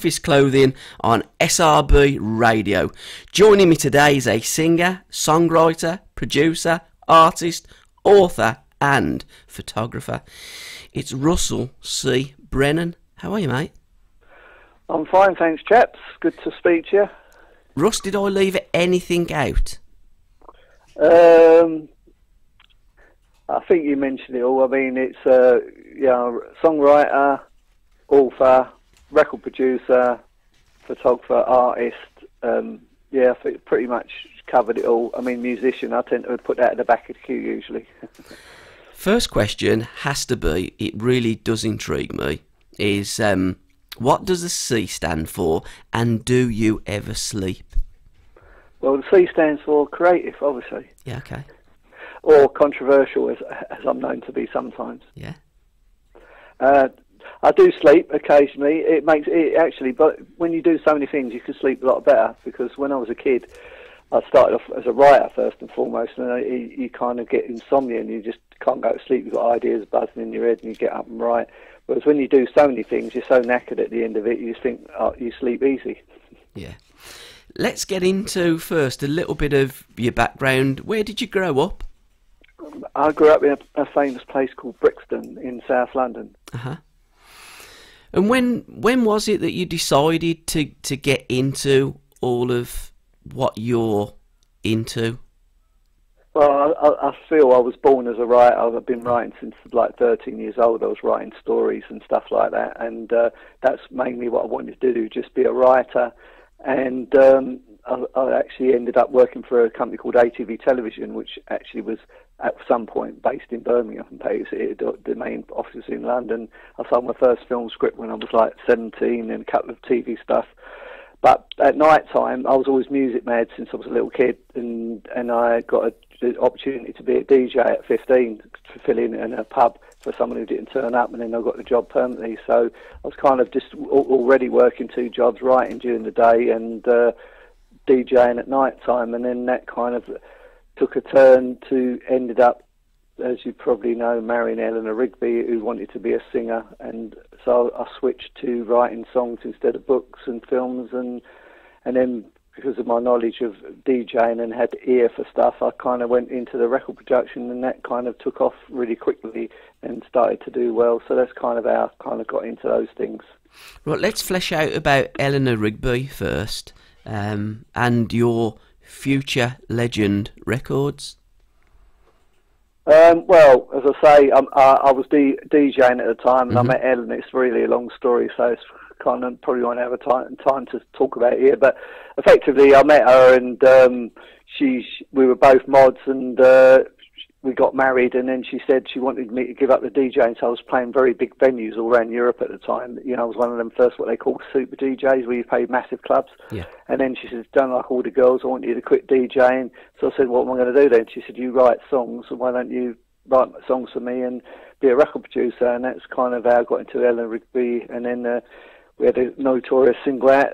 Safest Clothing on SRB Radio. Joining me today is a singer, songwriter, producer, artist, author and photographer. It's Russell C Brennan. How are you, mate? I'm fine, thanks, chaps. Good to speak to you. Russ, did I leave anything out? I think you mentioned it all. I mean, it's songwriter, author, record producer, photographer, artist. I think pretty much covered it all. I mean, musician, I tend to put that at the back of the queue usually. First question has to be, it really does intrigue me, is what does the C stand for, and do you ever sleep? Well, the C stands for creative, obviously. Yeah, okay. Or controversial, as I'm known to be sometimes. Yeah. I do sleep occasionally. It makes it actually, but when you do so many things, you can sleep a lot better. Because when I was a kid, I started off as a writer first and foremost, and you kind of get insomnia and you just can't go to sleep. You've got ideas buzzing in your head, and you get up and write. Whereas when you do so many things, you're so knackered at the end of it, you just think, oh, you sleep easy. Yeah. Let's get into first a little bit of your background. Where did you grow up? I grew up in a famous place called Brixton in South London. Uh-huh. And when was it that you decided to get into all of what you're into? Well, I feel I was born as a writer. I've been writing since like 13 years old. I was writing stories and stuff like that, and that's mainly what I wanted to do, just be a writer. And I actually ended up working for a company called ATV Television, which actually was at some point based in Birmingham. The main office was in London. I sold my first film script when I was like 17 and a couple of TV stuff. But at night time, I was always music mad since I was a little kid, and I got the opportunity to be a DJ at 15 to fill in a pub for someone who didn't turn up, and then I got the job permanently. So I was kind of just already working two jobs, writing during the day and DJing at night time, and then that kind of took a turn to ended up, as you probably know, marrying Eleanor Rigby, who wanted to be a singer, and so I switched to writing songs instead of books and films, and then because of my knowledge of DJing and had ear for stuff, I kind of went into the record production, and that kind of took off really quickly and started to do well. So that's kind of how I kind of got into those things. Right, let's flesh out about Eleanor Rigby first, and your Future Legend records. Well, as I say, I was DJing at the time, and I met Ellen. It's really a long story, so it's kind of probably won't have a time to talk about it here. But effectively, I met her, and we were both mods, and we got married. And then she said she wanted me to give up the DJing, so I was playing very big venues all around Europe at the time. You know, I was one of them first what they call super DJs, where you played massive clubs. Yeah. And then she said, "Don't like all the girls. I want you to quit DJing." So I said, "What am I going to do then?" She said, "You write songs, so why don't you write songs for me and be a record producer?" And that's kind of how I got into Eleanor Rigby. And then we had a notorious single out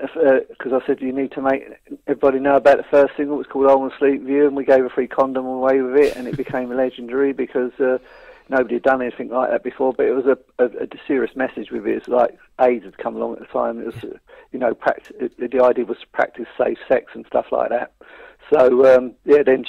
because I said, "You need to make everybody know about the first single." It was called "I Want to Sleep With You," and we gave a free condom away with it, and it became legendary because nobody had done anything like that before. But it was a serious message with it. It's like AIDS had come along at the time. It was, the idea was to practice safe sex and stuff like that. So then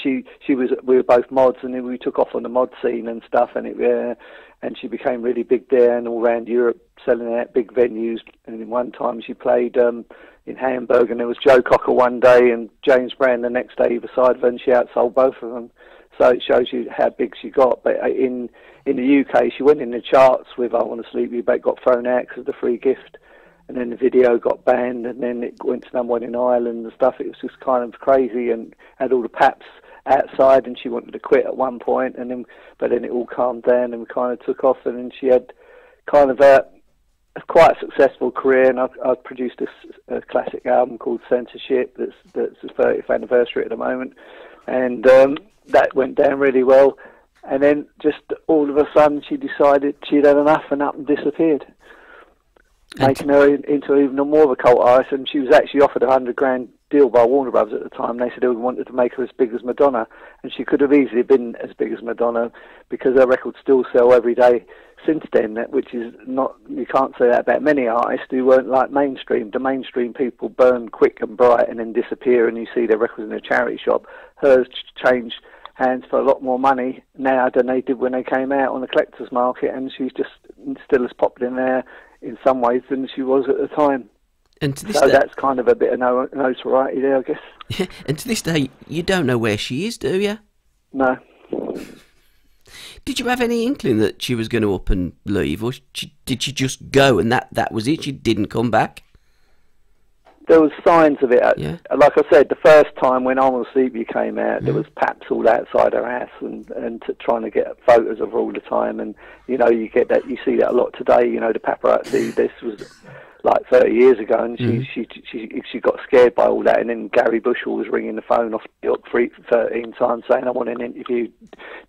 we were both mods, and then we took off on the mod scene and stuff, and she became really big there and all around Europe, selling out big venues. And in one time she played in Hamburg, and there was Joe Cocker one day and James Brown the next day either side of her, and she outsold both of them. So it shows you how big she got. But in the UK, she went in the charts with "I Want to Sleep With You," but it got thrown out because of the free gift. And then the video got banned, and then it went to number one in Ireland and stuff. It was just kind of crazy, and had all the paps outside, and she wanted to quit at one point, but then it all calmed down, and we kind of took off, and then she had kind of a quite a successful career, and I produced a classic album called Censorship that's the 30th anniversary at the moment, and that went down really well. And then just all of a sudden she decided she'd had enough and up and disappeared, making her into even more of a cult artist. And she was actually offered a $100,000 deal by Warner Brothers at the time. They said they wanted to make her as big as Madonna, and she could have easily been as big as Madonna because her records still sell every day since then, which is not, you can't say that about many artists who weren't like mainstream. The mainstream people burn quick and bright and then disappear, and you see their records in a charity shop. Hers changed hands for a lot more money now than they did when they came out on the collector's market, and she's just still as popular now in some ways than she was at the time. And to this so day, that's kind of a bit of notoriety there, I guess. Yeah, and to this day, you don't know where she is, do you? No. Did you have any inkling that she was going to up and leave, or did she just go and that was it? She didn't come back? There was signs of it. Yeah. Like I said, the first time when Eleanor Rigby came out, there was paps all outside her house and trying to get photos of her all the time. And, you know, you get that, you see that a lot today, you know, the paparazzi. This was like 30 years ago, and she got scared by all that. And then Gary Bushell was ringing the phone off 13 times saying, I want an interview,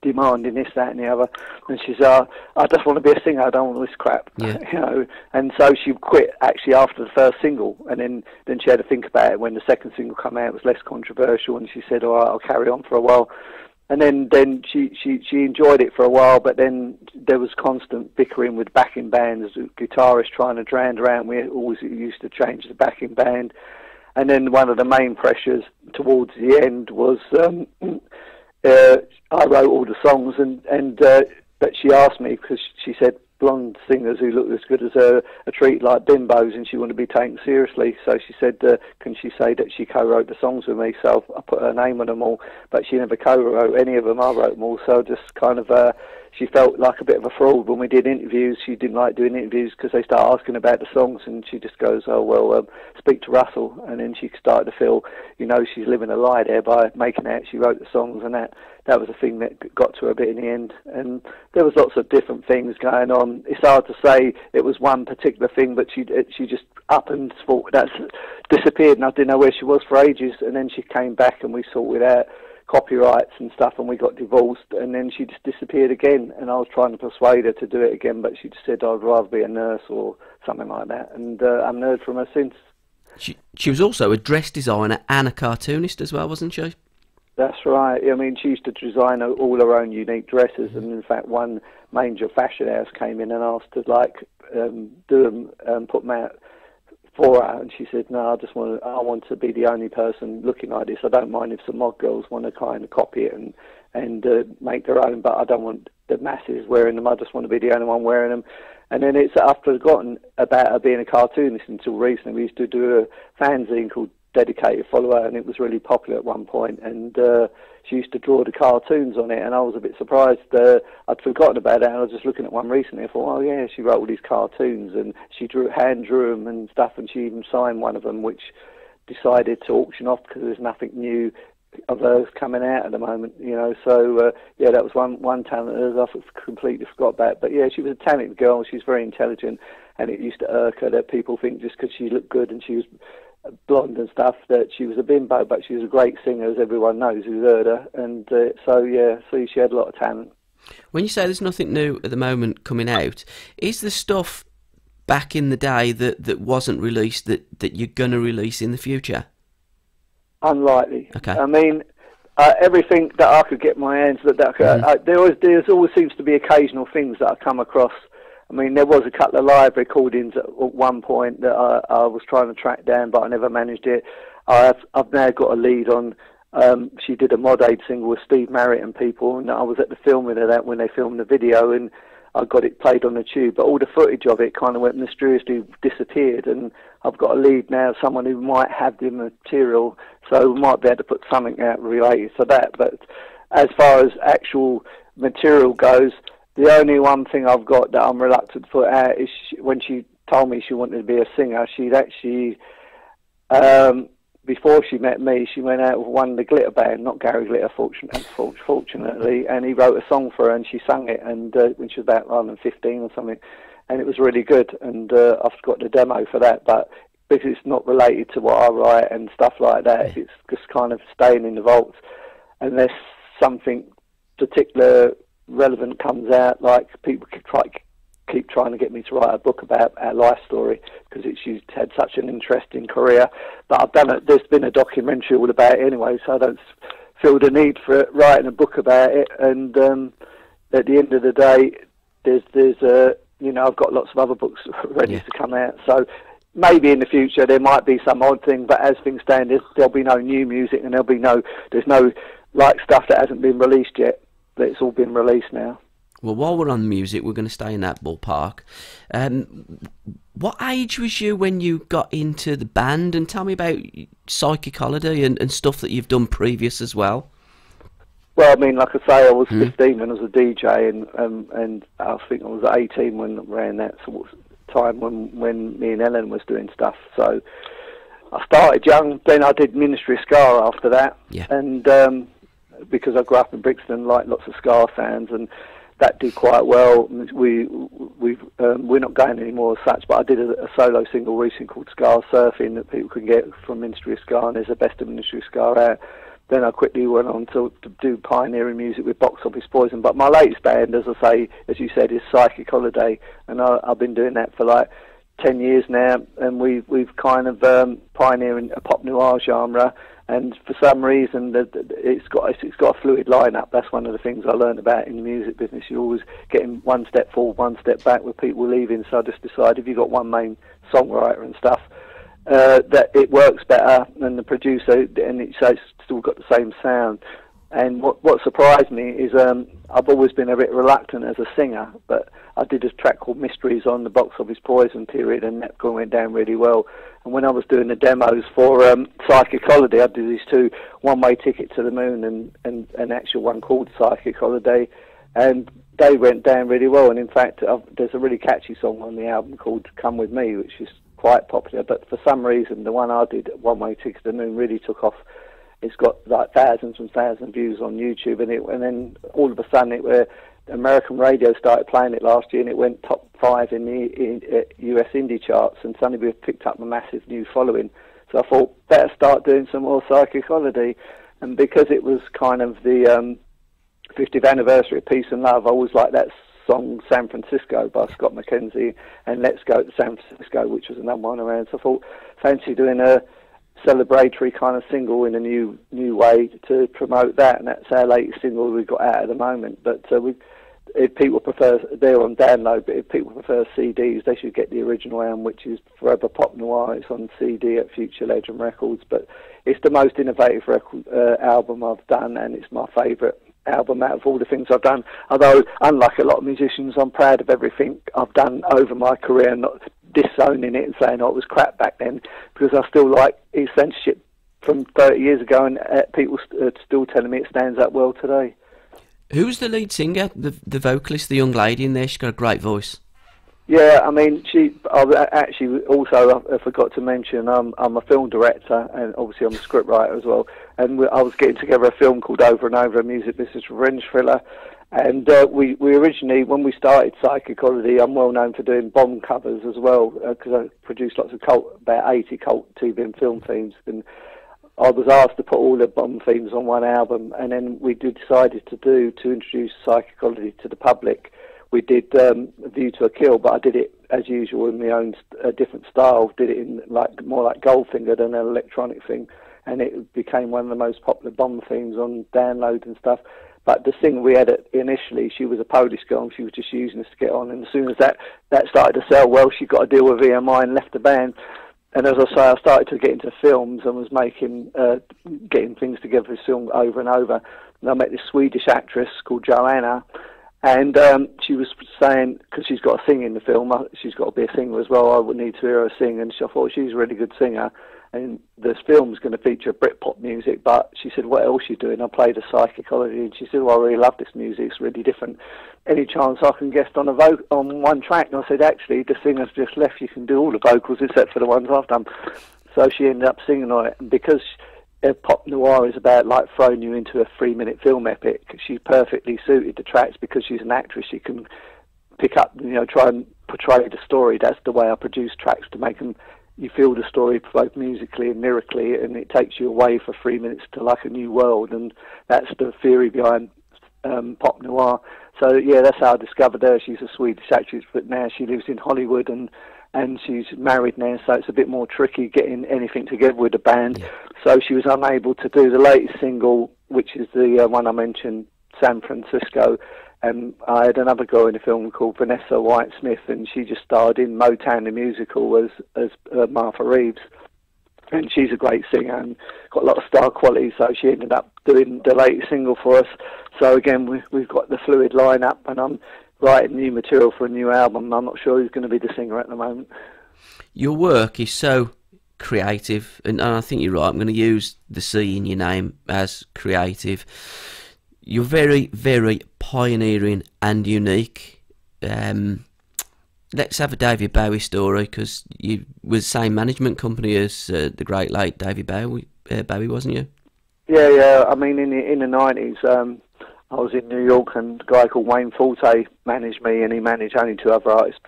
demanding this, that and the other. And she said, I just want to be a singer, I don't want this crap. Yeah. You know. And so she quit actually after the first single, and then she had to think about it when the second single came out. It was less controversial, and she said, all right, I'll carry on for a while. And then she enjoyed it for a while, but then there was constant bickering with backing bands, guitarists trying to drown her out. We always used to change the backing band. And then one of the main pressures towards the end was I wrote all the songs, but she asked me, because she said blonde singers who look as good as her are treated like bimbos, and she wanted to be taken seriously. So she said, can she say that she co-wrote the songs with me? So I put her name on them all, but she never co-wrote any of them. I wrote them all. So just kind of, she felt like a bit of a fraud when we did interviews. She didn't like doing interviews because they start asking about the songs, and she just goes, oh, well, speak to Russell. And then she started to feel, you know, she's living a lie there by making out she wrote the songs, and that was the thing that got to her a bit in the end. And there was lots of different things going on. It's hard to say it was one particular thing, but she just up and that's disappeared, and I didn't know where she was for ages. And then she came back, and we sorted out copyrights and stuff, and we got divorced, and then she just disappeared again. And I was trying to persuade her to do it again, but she just said, I'd rather be a nurse or something like that. And I haven't heard from her since. She was also a dress designer and a cartoonist as well, wasn't she? That's right. I mean, she used to design all her own unique dresses, and in fact, one major fashion house came in and asked to do them, put them out for her, and she said, "No, I want to be the only person looking like this. I don't mind if some mod girls want to kind of copy it and make their own, but I don't want the masses wearing them. I just want to be the only one wearing them." And then it's after I'd forgotten about her being a cartoonist until recently. We used to do a fanzine called Dedicated Follower, and it was really popular at one point, and she used to draw the cartoons on it, and I was a bit surprised. I'd forgotten about that, and I was just looking at one recently. I thought, oh yeah, she wrote all these cartoons, and she hand drew them and stuff, and she even signed one of them, which decided to auction off because there's nothing new of hers coming out at the moment, you know. So yeah, that was one talent that I completely forgot about. But yeah, she was a talented girl. She's very intelligent, and it used to irk her that people think just because she looked good and she was blonde and stuff that she was a bimbo, but she was a great singer, as everyone knows who's heard her. And so yeah, she had a lot of talent. When you say there's nothing new at the moment coming out, is the stuff back in the day that wasn't released that you're going to release in the future? Unlikely. Okay. I mean, everything that I could get my hands there always seems to be occasional things that I come across. I mean, there was a couple of live recordings at one point that I was trying to track down, but I never managed it. I've now got a lead on. She did a Mod Aid single with Steve Marriott and people, and I was at the filming of that when they filmed the video, and I got it played on the tube. But all the footage of it kind of went mysteriously disappeared, and I've got a lead now, someone who might have the material, so we might be able to put something out related to that. But as far as actual material goes, the only one thing I've got that I'm reluctant to put out is when she told me she wanted to be a singer, she'd actually, before she met me, she went out with one of the Glitter band, not Gary Glitter, fortunately, and he wrote a song for her and she sang it, and when she was about 15 or something, and it was really good, and I've got the demo for that, but because it's not related to what I write and stuff like that, it's just kind of staying in the vaults unless something particular relevant comes out, like people keep trying to get me to write a book about our life story because she's had such an interesting career. But I've done it. There's been a documentary all about it anyway, so I don't feel the need for writing a book about it. And at the end of the day, you know, I've got lots of other books ready to come out. So maybe in the future there might be some odd thing, but as things stand, there'll be no new music, and there's no like stuff that hasn't been released yet. It's all been released now. Well, while we're on music, we're going to stay in that ballpark. What age was you when you got into the band? And tell me about Psychic Holiday and stuff that you've done previous as well. Well, I mean, like I say, I was 15 when I was a DJ, and I think I was 18 when around that sort of time when me and Ellen was doing stuff. So I started young. Then I did Ministry of Ska after that, and because I grew up in Brixton, like lots of ska sounds, and that did quite well. We're not going anymore as such, but I did a solo single recently called Ska Surfing that people can get from Ministry of Ska, and there's the best of Ministry of Ska out. Then I quickly went on to do pioneering music with Box Office Poison. But my latest band, as I say, as you said, is Psychic Holiday, and I've been doing that for like 10 years now, and we've kind of pioneering a pop noir genre. And for some reason, it's got a fluid lineup. That's one of the things I learned about in the music business. You're always getting one step forward, one step back with people leaving. So I just decided if you've got one main songwriter and stuff, that it works better than the producer, and it's still got the same sound. And what surprised me is I've always been a bit reluctant as a singer, but I did a track called Mysteries on the Box Office Poison period, and that went down really well. And when I was doing the demos for Psychic Holiday, I did these two, One Way Ticket to the Moon and an actual one called Psychic Holiday, and they went down really well. And in fact, there's a really catchy song on the album called Come With Me, which is quite popular, but for some reason the one I did, One Way Ticket to the Moon, really took off. It's got like thousands and thousands of views on YouTube, and then all of a sudden American radio started playing it last year, and it went top 5 in the US indie charts, and suddenly we've picked up a massive new following. So I thought, better start doing some more Psychic Holiday. And because it was kind of the 50th anniversary of Peace and Love, I always liked that song San Francisco by Scott McKenzie, and Let's Go to San Francisco, which was another one around. So I thought, fancy doing a celebratory kind of single in a new way to promote that, and that's our latest single we've got out at the moment. But if people prefer, they're on download, but if people prefer CDs, they should get the original album, which is Forever Pop Noir. It's on CD at Future Legend Records, but it's the most innovative album I've done, and it's my favourite album out of all the things I've done. Although, unlike a lot of musicians, I'm proud of everything I've done over my career, not disowning it and saying, oh, it was crap back then, because I still like its censorship from 30 years ago, and people are still telling me it stands up well today. Who's the lead singer, the vocalist, the young lady in there? She's got a great voice. Yeah, I mean, I forgot to mention, I'm a film director, and obviously I'm a scriptwriter as well, and I was getting together a film called Over and Over, a music business revenge thriller, and we originally, when we started Psychic Holiday, I'm well known for doing Bond covers as well, because I produced lots of about 80 cult TV and film themes, and I was asked to put all the Bond themes on one album, and then we decided to introduce Psychic Holiday to the public. We did View to a Kill, but I did it as usual in my own different style. Did it in more like Goldfinger than an electronic thing, and it became one of the most popular Bond themes on download and stuff. But the singer we had initially, she was a Polish girl, and she was just using us to get on. And as soon as that started to sell well, she got a deal with EMI and left the band. And as I say, I started to get into films and was getting things together for film over and over. And I met this Swedish actress called Joanna. And she was saying, because she's got to sing in the film, she's got to be a singer as well, I would need to hear her sing, and I thought she's a really good singer, and this film's going to feature Britpop music, but she said, what else are you doing? I played a Psychic Holiday, and she said, well, I really love this music, it's really different. Any chance I can guest on on one track? And I said, actually, the singer's just left, you can do all the vocals except for the ones I've done. So she ended up singing on it, and because pop noir is about like throwing you into a 3-minute film epic, she perfectly suited the tracks. Because she's an actress, she can pick up, try and portray the story. That's the way I produce tracks, to make them, you feel the story both musically and lyrically, and it takes you away for 3 minutes to like a new world. And that's the theory behind pop noir. So yeah, that's how I discovered her. She's a Swedish actress, but now she lives in Hollywood, and she's married now, so it's a bit more tricky getting anything together with the band. Yeah. So she was unable to do the latest single, which is the one I mentioned, San Francisco, And I had another girl in the film called Vanessa White-Smith, and she just starred in Motown the Musical as Martha Reeves. And she's a great singer and got a lot of star quality, so she ended up doing the latest single for us. So again, we've got the fluid line-up, and I'm writing new material for a new album. I'm not sure who's going to be the singer at the moment. Your work is so creative, and I think you're right. I'm going to use the C in your name as creative. You're very, very pioneering and unique. Let's have a David Bowie story, because you was the same management company as the great late David Bowie, wasn't you? Yeah. I mean, in the 90s, I was in New York, and a guy called Wayne Forte managed me, and he managed only two other artists,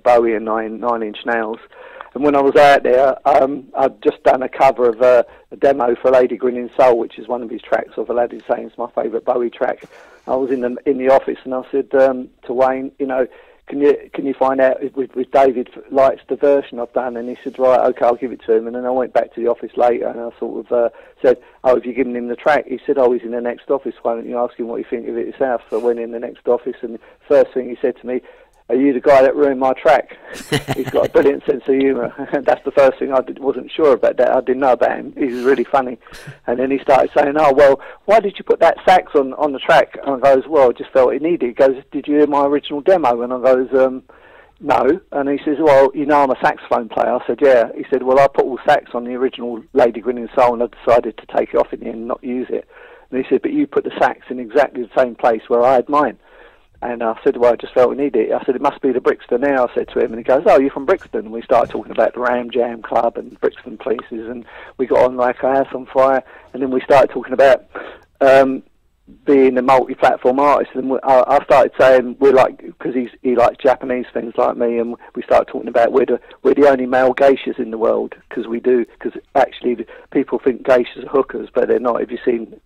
Bowie and Nine Inch Nails. And when I was out there, I'd just done a cover of a demo for Lady Grinning Soul, which is one of his tracks of Aladdin Sane. It's my favourite Bowie track. I was in the office, and I said to Wayne, can you find out if David likes the version I've done? And he said, right, okay, I'll give it to him. And then I went back to the office later, and I sort of said, oh, have you given him the track? He said, oh, he's in the next office. Why don't you ask him what you think of it yourself? So I went in the next office, and the first thing he said to me, are you the guy that ruined my track? He's got a brilliant sense of humour. That's the first thing wasn't sure about that. I didn't know about him. He was really funny. And then he started saying, oh, well, why did you put that sax on the track? And I goes, well, I just felt it needed. He goes, did you hear my original demo? And I goes, no. And he says, well, I'm a saxophone player. I said, yeah. He said, well, I put all sax on the original Lady Grinning Soul, and I decided to take it off in the end and not use it. And he said, but you put the sax in exactly the same place where I had mine. And I said, well, I just felt we needed it. I said, it must be the Brixton Air, I said to him. And he goes, oh, you're from Brixton? And we started talking about the Ram Jam Club and Brixton places. And we got on like a house on fire. And then we started talking about being a multi-platform artist. And I started saying, we're like, because he likes Japanese things like me. And we started talking about we're the only male geishas in the world. Because actually people think geishas are hookers, but they're not. If you've seen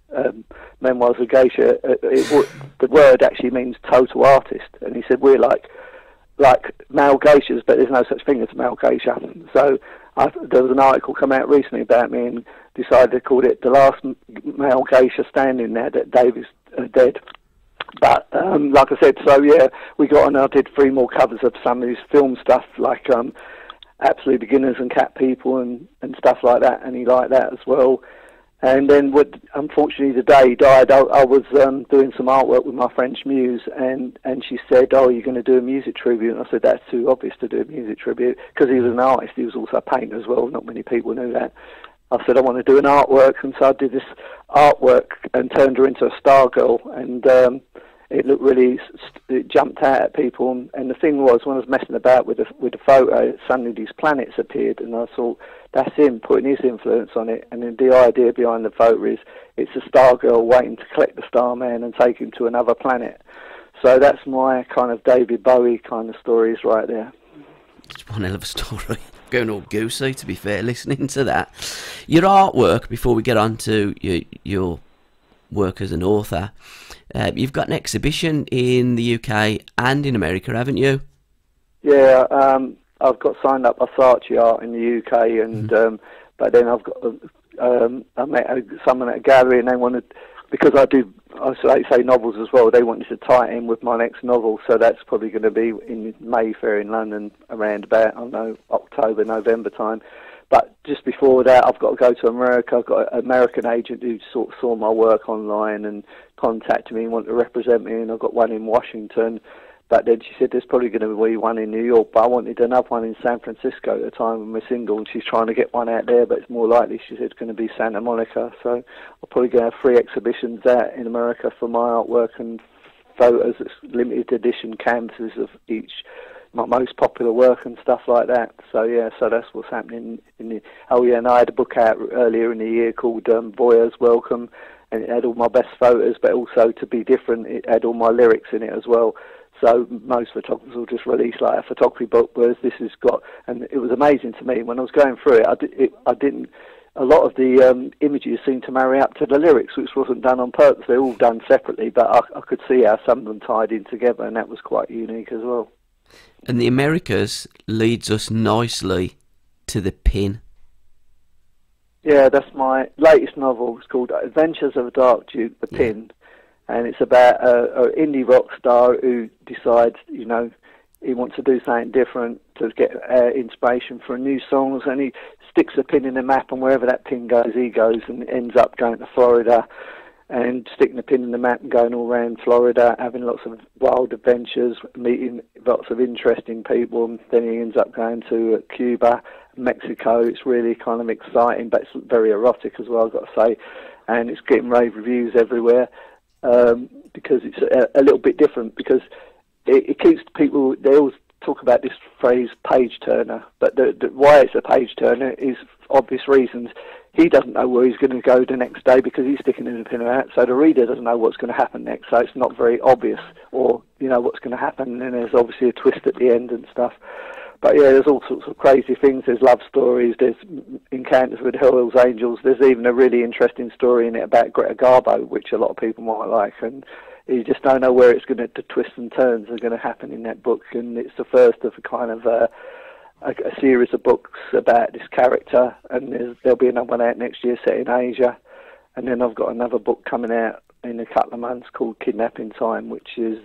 Memoirs of Geisha, the word actually means total artist. And he said, we're like male geishas, but there's no such thing as a male geisha. So there was an article come out recently about me, and decided to call it the last male geisha standing there, that Dave is dead. But like I said, so yeah, we got on. I did 3 more covers of some of his film stuff, like Absolute Beginners and Cat People and stuff like that, and he liked that as well. And then, unfortunately, the day he died, I was doing some artwork with my French muse, and she said, oh, you're going to do a music tribute? And I said, that's too obvious to do a music tribute, because he was an artist, he was also a painter as well, not many people knew that. I said, I want to do an artwork, and so I did this artwork and turned her into a star girl, and it looked really, it jumped out at people. And the thing was, when I was messing about with the photo, suddenly these planets appeared, and I thought, that's him putting his influence on it. And then the idea behind the photo is it's a star girl waiting to collect the star man and take him to another planet. So that's my kind of David Bowie kind of stories right there. It's one hell of a story. Going all goosey, to be fair, listening to that. Your artwork, before we get on to your work as an author, you've got an exhibition in the UK and in America, haven't you? Yeah, I've got signed up by Saatchi Art in the UK, and but then I've got I met someone at a gallery, and they wanted, because I say novels as well, they wanted to tie it in with my next novel, so that's probably going to be in Mayfair in London around about, I don't know, October, November time. But just before that, I've got to go to America. I've got an American agent who sort of saw my work online and contacted me and wanted to represent me, and I've got one in Washington. But then she said there's probably going to be one in New York, but I wanted another one in San Francisco at the time of my single, and she's trying to get one out there, but it's more likely, she said, it's going to be Santa Monica. So I'll probably going to have 3 exhibitions there in America for my artwork and photos, limited edition canvases of each, my most popular work and stuff like that. So yeah, so that's what's happening. And I had a book out earlier in the year called Voyeur's Welcome, and it had all my best photos, but also, to be different, it had all my lyrics in it as well. So most photographers will just release like a photography book, whereas this has got, and it was amazing to me when I was going through it. I didn't. A lot of the images seemed to marry up to the lyrics, which wasn't done on purpose. They're all done separately, but I could see how some of them tied in together, and that was quite unique as well. And the Americas leads us nicely to The Pin. Yeah, that's my latest novel. It's called Adventures of a Dark Jiggle, The Pin. and it's about an indie rock star who decides, you know, he wants to do something different to get inspiration for new songs, and he sticks a pin in the map, and wherever that pin goes, he goes, and ends up going to Florida and sticking the pin in the map and going all around Florida, having lots of wild adventures, meeting lots of interesting people, and then he ends up going to Cuba, Mexico. It's really kind of exciting, but it's very erotic as well, I've got to say, and it's getting rave reviews everywhere, because it's a little bit different, because it keeps people, they always talk about this phrase page turner, but why it's a page turner is for obvious reasons. He doesn't know where he's going to go the next day because he's sticking in the pin out, so the reader doesn't know what's going to happen next, so it's not very obvious, or, you know, what's going to happen, and there's obviously a twist at the end and stuff. But yeah, there's all sorts of crazy things. There's love stories, there's encounters with Hell's Angels, there's even a really interesting story in it about Greta Garbo, which a lot of people might like, and you just don't know where it's going to, the twists and turns are going to happen in that book, and it's the first of a kind of a series of books about this character, and there'll be another one out next year set in Asia, and then I've got another book coming out in a couple of months called Kidnapping Time, which is,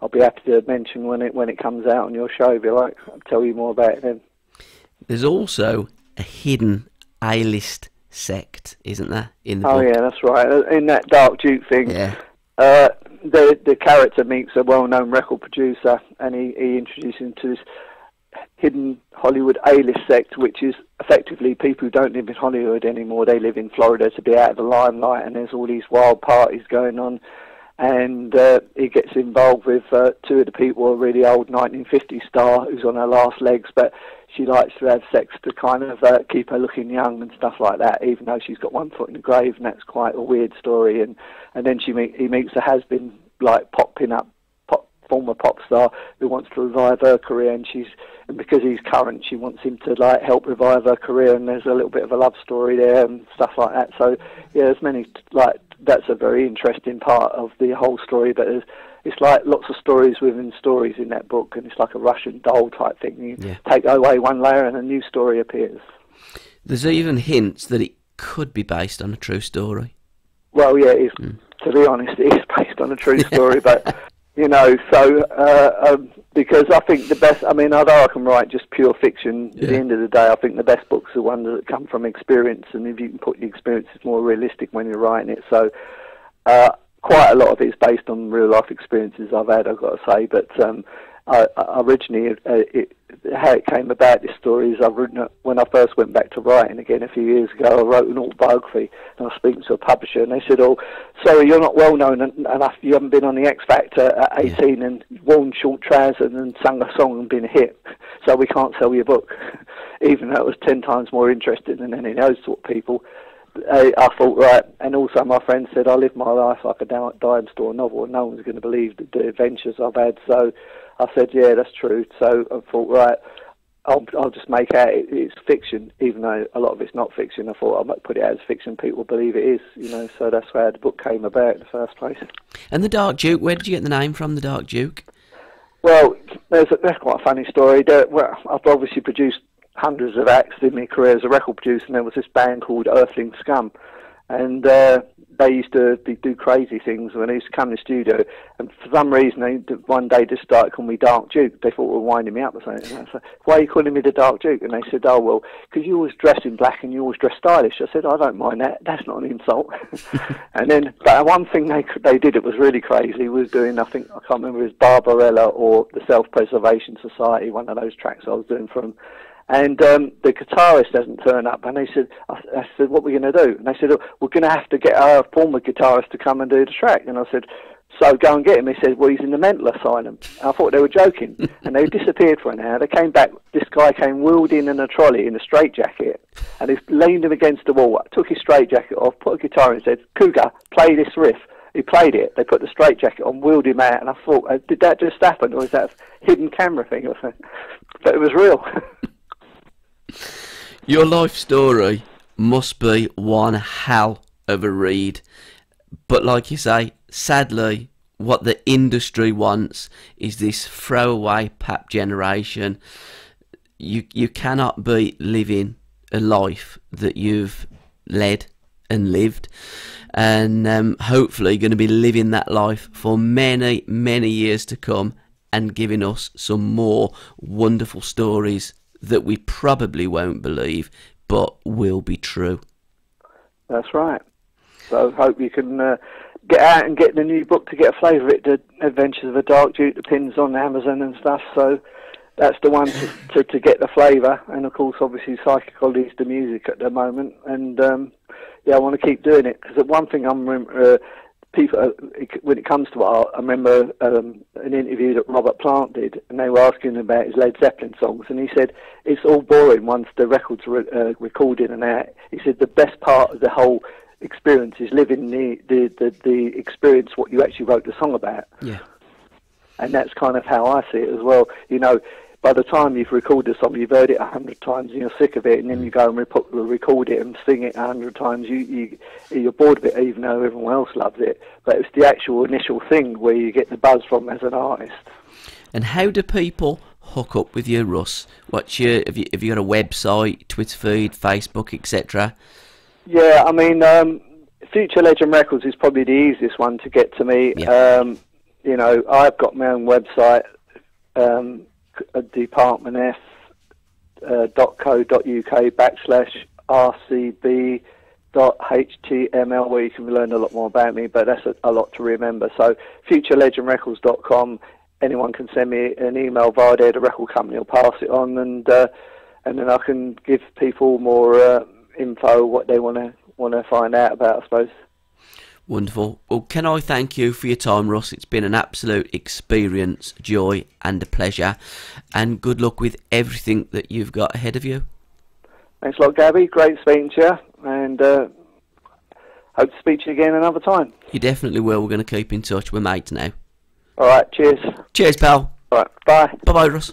I'll be happy to mention when it comes out on your show if you like. I'll tell you more about it then. There's also a hidden A-list sect, isn't there, in the book? Oh yeah, that's right. In that Dark Duke thing, yeah. The character meets a well-known record producer, and he introduces him to this hidden Hollywood A-list sect, which is effectively people who don't live in Hollywood anymore. They live in Florida to be out of the limelight, and there's all these wild parties going on, and he gets involved with two of the people, a really old 1950s star who's on her last legs, but she likes to have sex to kind of keep her looking young and stuff like that, even though she's got one foot in the grave, and that's quite a weird story. And then he meets a has-been, like, former pop star who wants to revive her career, and because he's current, she wants him to, like, help revive her career, and there's a little bit of a love story there and stuff like that. So yeah, there's many, like, that's a very interesting part of the whole story, but it's like lots of stories within stories in that book, and it's like a Russian doll type thing. You take away one layer and a new story appears. There's even hints that it could be based on a true story. Well, yeah, it is. To be honest, it is based on a true story, but, you know, so, because I think the best, I mean, although I can write just pure fiction, at the end of the day, I think the best books are ones that come from experience, and if you can put the experience, it's more realistic when you're writing it. So, quite a lot of it's based on real life experiences I've had, I've got to say, but I originally, how it came about, this story, is I've written it, when I first went back to writing again a few years ago, I wrote an autobiography, and I was speaking to a publisher, and they said, oh, sorry, you're not well known enough, you haven't been on the X Factor at 18 and worn short trousers and sung a song and been a hit, so we can't sell your book, even though it was 10 times more interesting than any of those sort of people. I thought, right, and also my friend said I live my life like a dime store novel, and no one's going to believe the adventures I've had, so I said, yeah, that's true. So I thought, right, I'll just make out it's fiction, even though a lot of it's not fiction. I thought I might put it out as fiction, people believe it is, you know, so that's how the book came about in the first place. And the Dark Duke, where did you get the name from, the Dark Duke? Well, that's quite a funny story. Well, I've obviously produced hundreds of acts in my career as a record producer, and there was this band called Earthling Scum, and they used to do crazy things when they used to come to the studio, and for some reason they one day just started calling me Dark Duke. They thought they were winding me up or something. And I said, why are you calling me the Dark Duke? And they said, oh, well, because you always dress in black and you always dress stylish. I said, I don't mind that. That's not an insult. And then, but one thing they did, it was really crazy, was doing, I can't remember, it was Barbarella or the Self-Preservation Society, one of those tracks I was doing from. And the guitarist doesn't turn up, and they said, I said, what are we going to do? And they said, oh, we're going to have to get our former guitarist to come and do the track. And I said, so go and get him. He said, well, he's in the mental asylum. And I thought they were joking. And they disappeared for an hour. They came back, this guy came wheeled in a trolley in a straitjacket, and he leaned him against the wall, took his straitjacket off, put a guitar in, and said, Cougar, play this riff. He played it, they put the straitjacket on, wheeled him out, and I thought, did that just happen, or is that a hidden camera thing or something? But it was real. Your life story must be one hell of a read, but like you say, sadly, what the industry wants is this throwaway pap generation. You cannot be living a life that you've led and lived, and hopefully going to be living that life for many, many years to come, and giving us some more wonderful stories that we probably won't believe, but will be true. That's right. So hope you can get out and get the new book to get a flavour of it, The Adventures of a Dark Jiggle. The pin's on Amazon and stuff, so that's the one to get the flavour. And of course, obviously, Psychology is the music at the moment, and I want to keep doing it, because one thing I'm people, when it comes to art, I remember an interview that Robert Plant did, and they were asking him about his Led Zeppelin songs, and he said it's all boring once the records are recorded and out. He said the best part of the whole experience is living the experience, what you actually wrote the song about. Yeah. And that's kind of how I see it as well. You know, by the time you've recorded a song, you've heard it 100 times and you're sick of it, and then you go and record it and sing it 100 times. You're bored of it, even though everyone else loves it. But it's the actual initial thing where you get the buzz from as an artist. And how do people hook up with you, Russ? Have you got a website, Twitter feed, Facebook, etc.? Yeah, I mean, Future Legend Records is probably the easiest one to get to me. Yeah. You know, I've got my own website, departmentf.co.uk/rcb.html, where you can learn a lot more about me, but that's a lot to remember. So futurelegendrecords.com, anyone can send me an email via there, the record company will pass it on, and then I can give people more info, what they want to find out about, I suppose. Wonderful. Well, can I thank you for your time, Russ? It's been an absolute experience, joy and a pleasure, and good luck with everything that you've got ahead of you. Thanks a lot, Gabby. Great speaking to you, and hope to speak to you again another time. You definitely will. We're going to keep in touch. We're mates now. All right, cheers. Cheers, pal. All right, bye. Bye-bye, Russ.